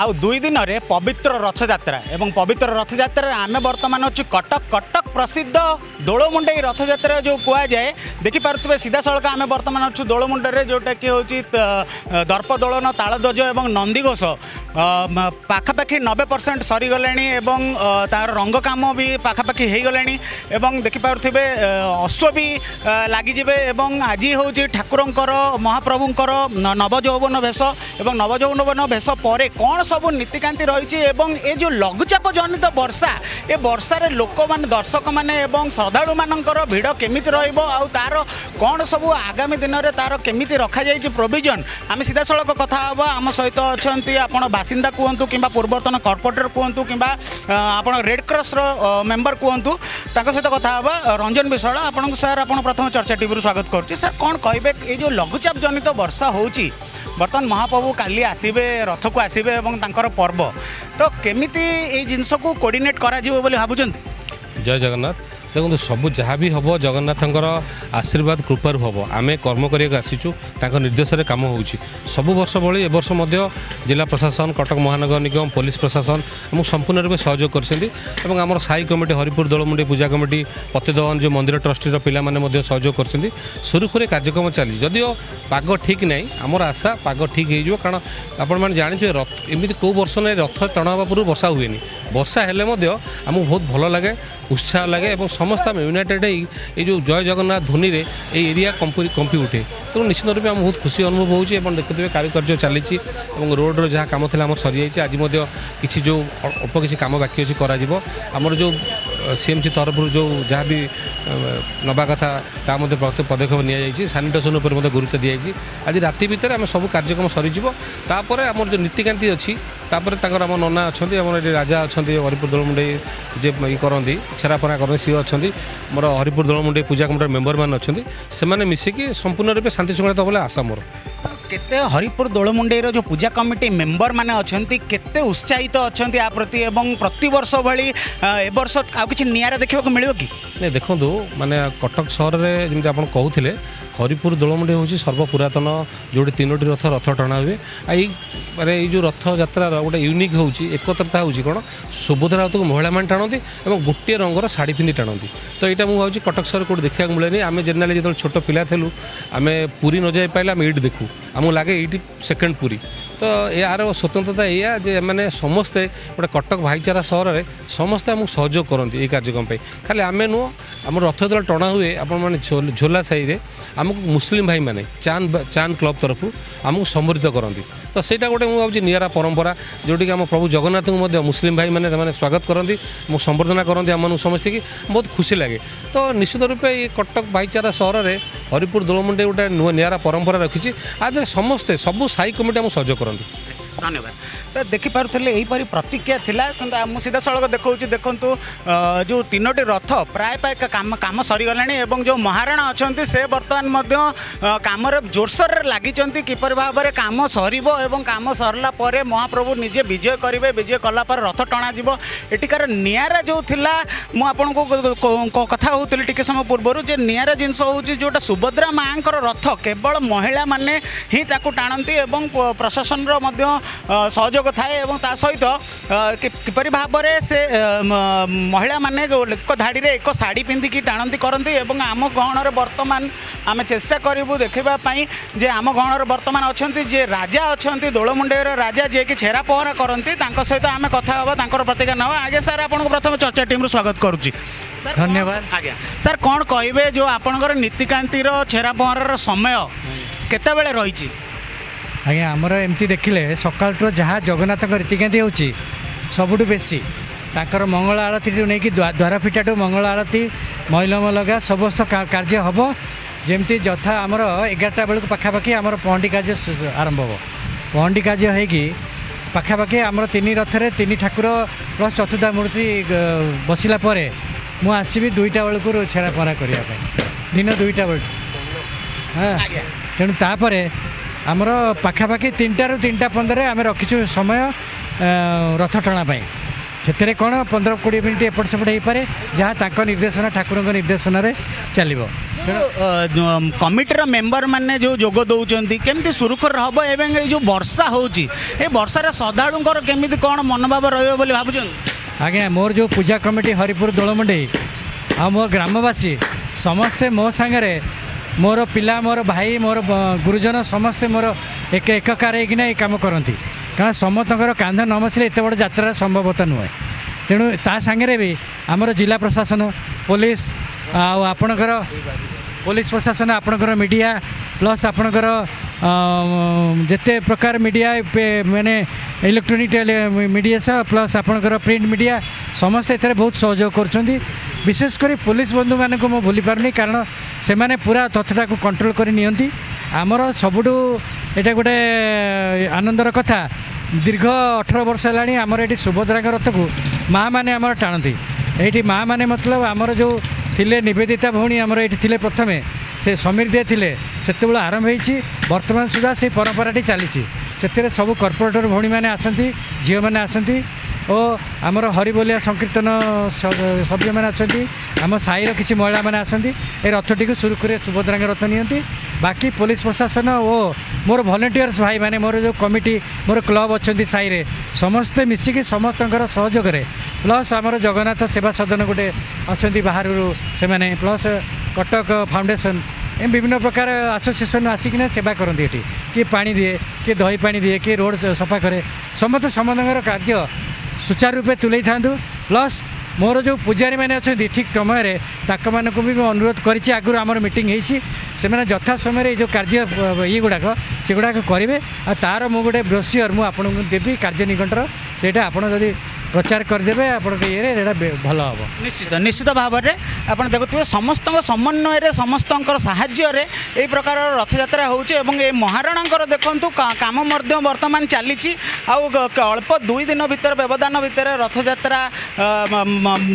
आउ 2 दिन रे पवित्र रथयात्रा एवं पवित्र रथयात्रा आम बर्तमान अच्छु कटक कटक प्रसिद्ध दोलमुंडई रथयात्रा जो कह जाए देखिपे सीधा सड़क आम बर्तमान अच्छु दोलमुंडे जोटा कि हूँ दर्पदोलन तालध्वज और नंदीघोष पाखापाखि 90% सरीगले तार रंग काम भी पाखापाखि हो गले देखिपे अश्व भी लगिजे आज हूँ ठाकुरंकर महाप्रभुंकर नवजौवन भेष और नवजौवन भेष पर कौन सब नीतिकांति रही ये जो लघुचाप जनित वर्षा ए वर्षार लोक मान दर्शक मैंने श्रद्धालु मानकर भिड़ केमी तार कौन सब आगामी दिन में तार केमी रखा जाए प्रोविजन आम सीधा सड़क कथा हाँ आम सहित अच्छा आप बासिंदा कहतु कि पूर्वतन कॉर्पोरेटर कहतु कि आप रेड क्रॉस मेंबर कहतु सहित कथा हाँ रंजन विश्वाल आपन सर आप प्रथम चर्चा टीवी स्वागत करुँच सर कौन कहे ये जो लघुचाप जनित वर्षा होची बर्तमान महाप्रभु काली आसबे रथ को आसबे तांकर पर्व तो केमिति ए जिनस को कोऑर्डिनेट करा जीवो बोली भाबुचंती। जय जगन्नाथ देखो सब जहाँ भी हम जगन्नाथंकर आशीर्वाद कृपार हम आम कर्म करने आसीचु निर्देश में कम हो सब वर्ष भली वर्ष जिला प्रशासन कटक महानगर निगम पुलिस प्रशासन आम संपूर्ण रूप सहयोग कर आम साई कमिटी हरिपुर दोलमुंडी पूजा कमिटी पतिदवन जो मंदिर ट्रस्टी पाने सहयोग कर सुरुखुरे कार्यक्रम चली जदिओ पाग ठीक ना आमर आशा पाग ठीक हो कारण आपण जानते रथ एमती कौ वर्ष ना रथ टणा पूर्व वर्षा हुए वर्षा हेले आमको बहुत भल लगे उत्साह लगे और समस्त आम यूनाइटेड ये जो जय जगन्नाथ ध्वनि एरिया कंपी उठे तो निश्चित रूप में बहुत खुशी अनुभव हो देखते कारुकार्य चली रोड्र जहाँ कम थी आम सरी जाइए आज किसी जो अल्प किसी कम बाकी अच्छी करमर जो सीएमसी तरफ जो जहाँ भी नवा कथा पदक्षेप नि सानिटेसन गुरुत्व दी आज राति भितर आम सब कार्यक्रम सरीपर आम जो नीतिकांति अच्छी तापर आम नना अच्छा राजा अच्छा हरिपुर दोलमुंडे जे ये करती छेरापना करते सी अच्छा मोर हरिपुर दोलमुंडे पूजा कमिटी मेंबर मैंने अच्छा से मिसिकी संपूर्ण रूप शांति श्रृंखला बोले आशा मोर केते हरिपुर दोलमुंडई जो पूजा कमिटी मेंबर माने अच्छंती केते उत्साहित अच्छंती आ प्रति एवं प्रति वर्ष भली ए वर्ष आ किछि नियारा देखिबा को मिलिबो कि नहीं देखो माने कटक सहर में जमी आप कहते हरिपुर दोलमुंडी हूँ सर्वपुरातन जोटी 3टी रथ टणा हुए माने जो रथ यात्रार गोटे यूनिक हूँ एकत्रता हूँ कौन सुभद्रा रथ को महिला मैंने टाणती और गोटे रंगर शाढ़ी पिंधि टाणती तो यहाँ मुझे भावी कटक सहर कौट देखा मिले आम जेनराली जो छोट पिला थेलु आम पुरी न जाई पाइले आम ये देखू आमको लगे ये सेकेंड पुरी तो यार स्वतंत्रता या जे मैंने समस्ते गोटे कटक भाईचारा सहर में समस्ते आमको सहयोग करती ये कार्यक्रम खाली आम नुह आम रथ जो टणा हुए आप झोला साई आमको मुस्लिम भाई मैंने चांद क्लब तरफ आमको सम्बोधित करती तो ସେଇଟା गोटे मुझे भावी निरा परंपरा जोटी आम प्रभु जगन्नाथ को मुस्लिम भाई मैंने स्वागत करती संबर्धना करती आम समस्त की बहुत खुशी लगे तो निश्चित रूप ये कटक भाईचारा सहर में हरिपुर दोलमुंडे गोटे निरा परंपरा रखी आज समस्ते सबू साई कमिटी आम सहयोग करती धन्यवाद तो देखिपे यहीपरी प्रतिक्रिया थिला मुझे सीधा सड़क देखा देखु जो 3टी रथ प्राय काम काम सरीगले और जो महाराणा अच्छा से बर्तमान कम जोरसोर लगी किपर भाव में कम सर कम सरला महाप्रभु निजे विजय करेंगे विजय कलापर रथ टणा एटिकार नियारा जो थिला मुझे कथा होती टिके समय पूर्व जे नियारा जिनस हूँ जोटा सुभद्रा माँ रथ केवल महिला माने ही टाणती और प्रशासन सहयोग थाए ता सहित किपरि भाव में से महिला माने एक धाड़ी रे एक शाढ़ी पिंधिकी टाणती करती आम गहणर वर्तमान आम चेष्टा करूँ देखापी जे आम गहणर वर्तमान अच्छा जे राजा अच्छा दोलमुंडेर राजा जे कि छेरा पहरा करती सहित आम कथा हाँ प्रतिक्रिया ना आगे सर आपको प्रथम चर्चा टीम स्वागत करुच्ची धन्यवाद आज्ञा सर कौन कहे जो आपंकर नीतिकांतिर छेरा पहरार समय केते बेले रही आज्ञा आमर एमती देखिले सकाल जहाँ जगन्नाथ रीतिकांति होची सबुठु बेसी ताकर मंगल आरती नहीं कि द्वार फिटाठू मंगल आरती मैलम लगा समस्त कार्य हम जमती यथा आमर 11टा बेलू पाखापाखि आमर पहंडी कार्य आरंभ हो पहंडी कार्य होगी पाखापाखि आमर 3 रथरे 3 ठाकुर प्लस चतुर्धा मूर्ति बसला मु आसबि 2टा बेलू छेड़ा पहरा करने दिन 2टा बेलू हाँ तेणु तापर आमर पाखापाखि 3टा ରୁ 3ଟା 15 आम रखीचु समय रथ टणा ସେଥିରେ କ'ଣ 15-20 ମିନିଟ୍ ଏପଟ ସେପଟ ହେଇପାରେ, ଯାହା ତାଙ୍କ ନିର୍ଦ୍ଦେଶନା ଠାକୁରଙ୍କ ନିର୍ଦ୍ଦେଶନାରେ ଚାଲିବ। କମିଟିର ମେମ୍ବର ମାନେ ଯେଉଁ ଯୋଗ ଦେଉଛନ୍ତି କେମିତି ସୁରୁଖୁରୁ ହେବ ଏବଂ ଏଇ ଯେଉଁ ବର୍ଷା ହେଉଛି ଏ ବର୍ଷାରେ ଶ୍ରଦ୍ଧାଳୁଙ୍କର କେମିତି କ'ଣ ମନୋଭାବ ରହିବ ବୋଲି ଭାବୁଛନ୍ତି? ଆଜ୍ଞା, ମୋର ଯେଉଁ ପୂଜା କମିଟି ହରିପୁର ଦୋଳମୁଣ୍ଡେଇ ଆଉ ମୋ ଗ୍ରାମବାସୀ ସମସ୍ତେ ମୋ ସାଙ୍ଗରେ, ମୋର ପିଲା, ମୋର ଭାଇ, ମୋର ଗୁରୁଜନ ସମସ୍ତେ ମୋର ଏକକାର ହେଇକିନା ଏ କାମ କରନ୍ତି। କାରଣ ସମସ୍ତଙ୍କର କାନ୍ଧ ନ ବସିଲେ ଏତେ ବଡ଼ ଯାତ୍ରା ସମ୍ଭବତା ନୁହେଁ। ତେଣୁ ତା ସାଙ୍ଗରେ ବି ଆମର ଜିଲ୍ଲା ପ୍ରଶାସନ, ପୋଲିସ ଆଉ ଆପଣଙ୍କର ପୋଲିସ ପ୍ରଶାସନ, ଆପଣଙ୍କର ମିଡ଼ିଆ ପ୍ଲସ୍ ଆପଣଙ୍କର ଯେତେ ପ୍ରକାର ମିଡ଼ିଆ ମାନେ ଇଲେକ୍ଟ୍ରୋନିକ୍ ମିଡ଼ିଆ ସହ ପ୍ଲସ୍ ଆପଣଙ୍କର ପ୍ରିଣ୍ଟ ମିଡ଼ିଆ ସମସ୍ତେ ଏଥିରେ ବହୁତ ସହଯୋଗ କରୁଛନ୍ତି। ବିଶେଷ କରି ପୋଲିସ ବନ୍ଧୁମାନଙ୍କୁ ମୁଁ ଭୁଲି ପାରୁନି, କାରଣ ସେମାନେ ପୁରା ତଥ୍ୟଟାକୁ କଣ୍ଟ୍ରୋଲ କରି ନିଅନ୍ତି। ଆମର ସବୁଠୁ ଏଇଟା ଗୋଟେ ଆନନ୍ଦର କଥା, ଦୀର୍ଘ 18 ବର୍ଷ ହେଲାଣି ଆମର ଏଠି ସୁଭଦ୍ରାଙ୍କ ରଥକୁ ମାଆ ମାନେ ଆମର ଟାଣନ୍ତି। ଏଇଠି ମାଆ ମାନେ ମତଲବ ଆମର ଯେଉଁ ଥିଲେ ନିବେଦିତା ଭଉଣୀ ଆମର ଏଇଠି ଥିଲେ, ପ୍ରଥମେ ସେ ସମୀର ଦେ ଥିଲେ, ସେତେବେଳେ ଆରମ୍ଭ ହେଇଛି, ବର୍ତ୍ତମାନ ସୁଦ୍ଧା ସେଇ ପରମ୍ପରାଟି ଚାଲିଛି। ସେଥିରେ ସବୁ କର୍ପୋରେଟର ଭଉଣୀମାନେ ଆସନ୍ତି, ଝିଅମାନେ ଆସନ୍ତି ଓ ଆମର ହରିବୋଲିଆ ସଂକୀର୍ତ୍ତନ ସଭ୍ୟମାନେ ଅଛନ୍ତି, ଆମ ସାହିର କିଛି ମହିଳାମାନେ ଆସନ୍ତି, ଏ ରଥଟିକୁ ସୁରୁଖୁରୁରେ ସୁଭଦ୍ରାଙ୍କ ରଥ ନିଅନ୍ତି। ବାକି ପୋଲିସ ପ୍ରଶାସନ ଓ ମୋର ଭଲେଣ୍ଟିୟର୍ସ ଭାଇମାନେ, ମୋର ଯେଉଁ କମିଟି, ମୋର କ୍ଲବ୍ ଅଛନ୍ତି ସାହିରେ, ସମସ୍ତେ ମିଶିକି ସମସ୍ତଙ୍କର ସହଯୋଗରେ ପ୍ଲସ୍ ଆମର ଜଗନ୍ନାଥ ସେବା ସଦନ ଗୋଟେ ଅଛନ୍ତି ବାହାରୁ ସେମାନେ, ପ୍ଲସ୍ କଟକ ଫାଉଣ୍ଡେସନ୍, ଏ ବିଭିନ୍ନ ପ୍ରକାର ଆସୋସିଏସନ୍ ଆସିକିନା ସେବା କରନ୍ତି। ଏଠି କିଏ ପାଣି ଦିଏ, କିଏ ଦହି ପାଣି ଦିଏ, କିଏ ରୋଡ଼ ସଫା କରେ, ସମସ୍ତଙ୍କର କାର୍ଯ୍ୟ ସୁଚାରୁ ରୂପେ ତୁଲେଇଥାନ୍ତୁ। ପ୍ଲସ୍ ମୋର ଯେଉଁ ପୂଜାରୀମାନେ ଅଛନ୍ତି ଠିକ୍ ସମୟରେ ତାଙ୍କମାନଙ୍କୁ ବି ମୁଁ ଅନୁରୋଧ କରିଛି, ଆଗରୁ ଆମର ମିଟିଂ ହେଇଛି, ସେମାନେ ଯଥା ସମୟରେ ଏଇ ଯେଉଁ କାର୍ଯ୍ୟ ଇଏଗୁଡ଼ାକ ସେଗୁଡ଼ାକ କରିବେ। ଆଉ ତା'ର ମୁଁ ଗୋଟେ ବ୍ରୋସିଅର୍ ମୁଁ ଆପଣଙ୍କୁ ଦେବି କାର୍ଯ୍ୟ ନିକଟର, ସେଇଟା ଆପଣ ଯଦି ପ୍ରଚାର କରିଦେବେ ଆପଣଙ୍କ ଇଏରେ ସେଇଟା ଭଲ ହେବ। ନିଶ୍ଚିତ ଭାବରେ ଆପଣ ଦେଖୁଥିବେ ସମସ୍ତଙ୍କ ସମନ୍ୱୟରେ ସମସ୍ତଙ୍କର ସାହାଯ୍ୟରେ ଏହି ପ୍ରକାର ରଥଯାତ୍ରା ହେଉଛି ଏବଂ ଏ ମହାରଣାଙ୍କର ଦେଖନ୍ତୁ କାମ ମଧ୍ୟ ବର୍ତ୍ତମାନ ଚାଲିଛି। ଆଉ ଅଳ୍ପ 2 ଦିନ ଭିତରେ ବ୍ୟବଧାନ ଭିତରେ ରଥଯାତ୍ରା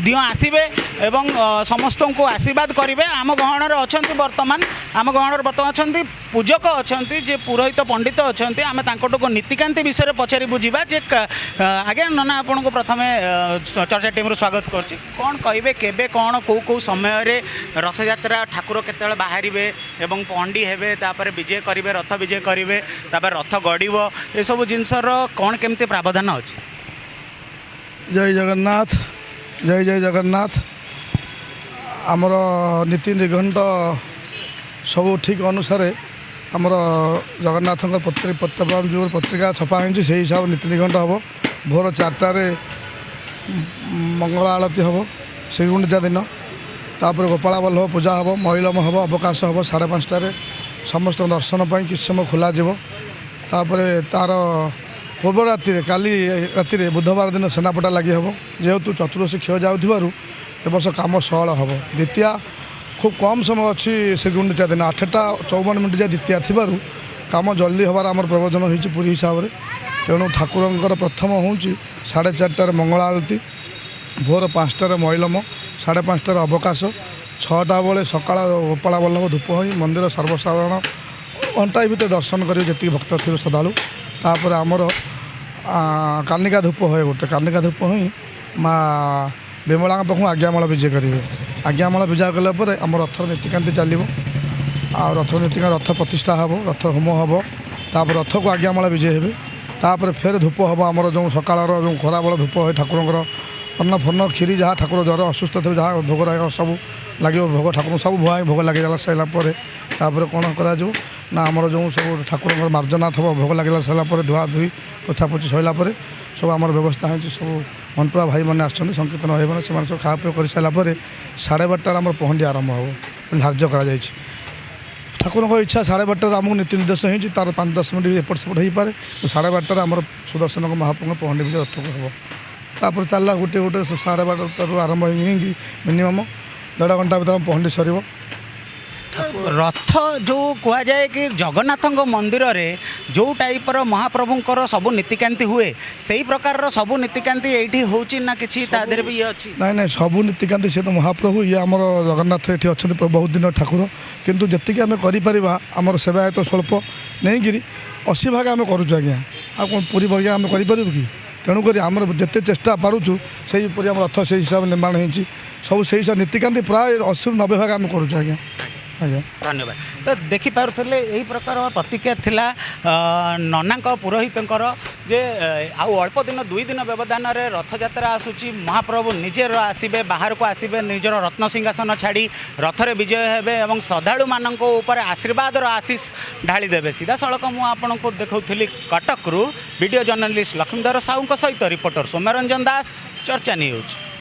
ଦିଅଁ ଆସିବେ ଏବଂ ସମସ୍ତଙ୍କୁ ଆଶୀର୍ବାଦ କରିବେ। ଆମ ଗହଣରେ ଅଛନ୍ତି ବର୍ତ୍ତମାନ ଅଛନ୍ତି ପୂଜକ ଅଛନ୍ତି, ଯେ ପୁରୋହିତ ପଣ୍ଡିତ ଅଛନ୍ତି, ଆମେ ତାଙ୍କଠୁ ନୀତିକାନ୍ତି ବିଷୟରେ ପଚାରି ବୁଝିବା। ଯେ ଆଜ୍ଞା ନନା, ଆପଣଙ୍କୁ ପ୍ରଥମେ ଚର୍ଚ୍ଚା ଟିମ୍ରୁ ସ୍ୱାଗତ କରୁଛି। କ'ଣ କହିବେ, କେବେ କ'ଣ କେଉଁ ସମୟରେ ରଥଯାତ୍ରା ଠାକୁର କେତେବେଳେ ବାହାରିବେ ଏବଂ ପଣ୍ଡି ହେବେ, ତାପରେ ବିଜେ କରିବେ, ରଥ ବିଜେ କରିବେ, ତାପରେ ରଥ ଗଡ଼ିବ, ଏସବୁ ଜିନିଷର କ'ଣ କେମିତି ପ୍ରାବଧାନ ଅଛି? ଜୟ ଜଗନ୍ନାଥ, ଜୟ ଜଗନ୍ନାଥ। ଆମର ନୀତି ନିଘଣ୍ଟ ସବୁ ଠିକ୍ ଅନୁସାରେ ଆମର ଜଗନ୍ନାଥଙ୍କ ପତ୍ରିକା ଛପା ହେଇଛି, ସେହି ହିସାବ ନୀତି ନିଘଣ୍ଟ ହେବ। ଭୋର 4ଟାରେ ମଙ୍ଗଳ ଆଳତି ହେବ ଶ୍ରୀଗୁଣ୍ଡିଚା ଦିନ, ତାପରେ ଗୋପାଳ ବଲ୍ଲଭ ପୂଜା ହେବ, ମଇଲମ ହେବ, ଅବକାଶ ହେବ 5:30ରେ, ସମସ୍ତଙ୍କ ଦର୍ଶନ ପାଇଁ କିଛି ସମୟ ଖୋଲାଯିବ। ତାପରେ ତା'ର ପୂର୍ବ ରାତିରେ, କାଲି ରାତିରେ ବୁଧବାର ଦିନ ସେନାପଟା ଲାଗି ହେବ। ଯେହେତୁ ଚତୁର୍ଦଶୀ କ୍ଷୟ ଯାଉଥିବାରୁ ଏ ବର୍ଷ କାମ ସହଳ ହେବ। ଦ୍ୱିତୀୟା খুব কম সময় অছি শ্রীগুଣ୍ଡିচা দিন 8:54 ଯାଏ ଦ୍ୱିତୀୟା ଥିବାରୁ କାମ ଜଲ୍ଦି ହେବାର ଆମର ପ୍ରବଚନ ହୋଇଛି ପୁରୀ ହିସାବରେ। ତେଣୁ ଠାକୁରଙ୍କର ପ୍ରଥମ ହେଉଛି 4:30ରେ ମଙ୍ଗଳ ଆଳତି, ଭୋର 5ଟାରେ ମଇଲମ, 5:30ରେ ଅବକାଶ, 6ଟା ବେଳେ ସକାଳ ଗୋପାଳ ବଲ୍ଲଭ ଧୂପ ହୋଇ ମନ୍ଦିର ସର୍ବସାଧାରଣ ଘଣ୍ଟାଏ ଭିତରେ ଦର୍ଶନ କରିବେ ଯେତିକି ଭକ୍ତ ଥିବେ ଶ୍ରଦ୍ଧାଳୁ। ତାପରେ ଆମର କାନିକା ଧୂପ ହୁଏ, ଗୋଟେ କାନିକା ଧୂପ ହୋଇ ମା' ବିମଳାଙ୍କ ପାଖକୁ ଆଜ୍ଞାମାଳ ବିଜେ କରିବେ। ଆଜ୍ଞାମାଳ ବିଜା କଲା ପରେ ଆମ ରଥର ନୀତିକାନ୍ତି ଚାଲିବ। ଆଉ ରଥର ନୀତିକାନ୍ତି, ରଥ ପ୍ରତିଷ୍ଠା ହେବ, ରଥ ହୋମ ହେବ, ତାପରେ ରଥକୁ ଆଜ୍ଞାମାଳ ବିଜେ ହେବେ। ତାପରେ ଫେର ଧୂପ ହେବ, ଆମର ଯେଉଁ ସକାଳର ଯେଉଁ ଖରାବେଳ ଧୂପ ହୁଏ ଠାକୁରଙ୍କର ଅନ୍ନ ଫନ୍ନ କ୍ଷୀରି ଯାହା ଠାକୁର ଜ୍ୱର ଅସୁସ୍ଥ ଥିବେ ଯାହା ଭୋଗ ସବୁ ଲାଗିବ, ଭୋଗ ଠାକୁରଙ୍କୁ ସବୁ ଭୁଆ ଭୋଗ ଲାଗିଗଲା ସାରିଲା ପରେ ତାପରେ କ'ଣ କରାଯିବ ନା ଆମର ଯେଉଁ ସବୁ ଠାକୁରଙ୍କର ମାର୍ଜନା ଥିବ, ଭୋଗ ଲାଗିଲା ସାରିଲା ପରେ ଧୁଆ ଧୁଇ ପୋଛାପୋଛି ସରିଲା ପରେ ସବୁ ଆମର ବ୍ୟବସ୍ଥା ହେଇଛି। ସବୁ ମଣ୍ଟୁଆ ଭାଇମାନେ ଆସିଛନ୍ତି, ସଂକୀର୍ତ୍ତନ ଭାଇମାନେ, ସେମାନେ ସବୁ ଖାଆ ପିଆ କରିସାରିଲା ପରେ 12:30ରେ ଆମର ପହଣ୍ଡି ଆରମ୍ଭ ହେବ ବୋଲି ଧାର୍ଯ୍ୟ କରାଯାଇଛି। ଠାକୁରଙ୍କ ଇଚ୍ଛା 12:30ରେ ଆମକୁ ନୀତି ନିର୍ଦ୍ଦେଶ ହେଇଛି, ତା'ର 5-10 ମିନିଟ୍ ଏପଟ ସେପଟ ହେଇପାରେ। 12:30ରେ ଆମର ସୁଦର୍ଶନଙ୍କ ମହାପ୍ରଭୁଙ୍କ ପହଣ୍ଡି ବିଜେ ରଥକୁ ହେବ। ତାପରେ ଚାଲିଲା ଗୋଟେ 12:30ରୁ ଆରମ୍ଭ ହେଇକି ମିନିମମ୍ 1.5 ଘଣ୍ଟା ଭିତରେ ପହଣ୍ଡି ସରିବ। ରଥ ଯେଉଁ କୁହାଯାଏ କି ଜଗନ୍ନାଥଙ୍କ ମନ୍ଦିରରେ ଯେଉଁ ଟାଇପ୍ର ମହାପ୍ରଭୁଙ୍କର ସବୁ ନୀତିକାନ୍ତି ହୁଏ, ସେଇ ପ୍ରକାରର ସବୁ ନୀତିକାନ୍ତି ଏଇଠି ହେଉଛି ନା କିଛି ତା ଦେହରେ ବି ଇଏ ଅଛି? ନାଇଁ, ସବୁ ନୀତିକାନ୍ତି ସେ ତ ମହାପ୍ରଭୁ, ଇଏ ଆମର ଜଗନ୍ନାଥ ଏଠି ଅଛନ୍ତି ବହୁତ ଦିନ ଠାକୁର। କିନ୍ତୁ ଯେତିକି ଆମେ କରିପାରିବା, ଆମର ସେବାୟତ ସ୍ୱଳ୍ପ ନେଇକିରି 80 ଭାଗ ଆମେ କରୁଛୁ ଆଜ୍ଞା। ଆଉ କ'ଣ ପୁରୀ ଭଳିଆ ଆମେ କରିପାରିବୁ କି? ତେଣୁକରି ଆମର ଯେତେ ଚେଷ୍ଟା ପାରୁଛୁ ସେହିପରି ଆମ ରଥ ସେଇ ହିସାବରେ ନିର୍ମାଣ ହେଇଛି ସବୁ ସେଇ ହିସାବରେ ନୀତିକାନ୍ତି ପ୍ରାୟ 80-90 ଭାଗ ଆମେ କରୁଛୁ ଆଜ୍ଞା ଆଜ୍ଞା ଧନ୍ୟବାଦ। ତ ଦେଖିପାରୁଥିଲେ ଏହି ପ୍ରକାର ପ୍ରତିକ୍ରିୟା ଥିଲା ନନାଙ୍କ ପୁରୋହିତଙ୍କର ଯେ ଆଉ ଅଳ୍ପ ଦିନ 2 ଦିନ ବ୍ୟବଧାନରେ ରଥଯାତ୍ରା ଆସୁଛି। ମହାପ୍ରଭୁ ନିଜେ ଆସିବେ, ବାହାରକୁ ଆସିବେ, ନିଜର ରତ୍ନସିଂହାସନ ଛାଡ଼ି ରଥରେ ବିଜୟ ହେବେ ଏବଂ ଶ୍ରଦ୍ଧାଳୁମାନଙ୍କ ଉପରେ ଆଶୀର୍ବାଦର ଆଶିଷ ଢାଳି ଦେବେ। ସିଧାସଳଖ ମୁଁ ଆପଣଙ୍କୁ ଦେଖାଉଥିଲି କଟକରୁ ଭିଡ଼ିଓ ଜର୍ଣ୍ଣାଲିଷ୍ଟ ଲକ୍ଷ୍ମୀଧର ସାହୁଙ୍କ ସହିତ ରିପୋର୍ଟର ସୌମ୍ୟରଞ୍ଜନ ଦାସ, ଚର୍ଚ୍ଚା ନ୍ୟୁଜ୍।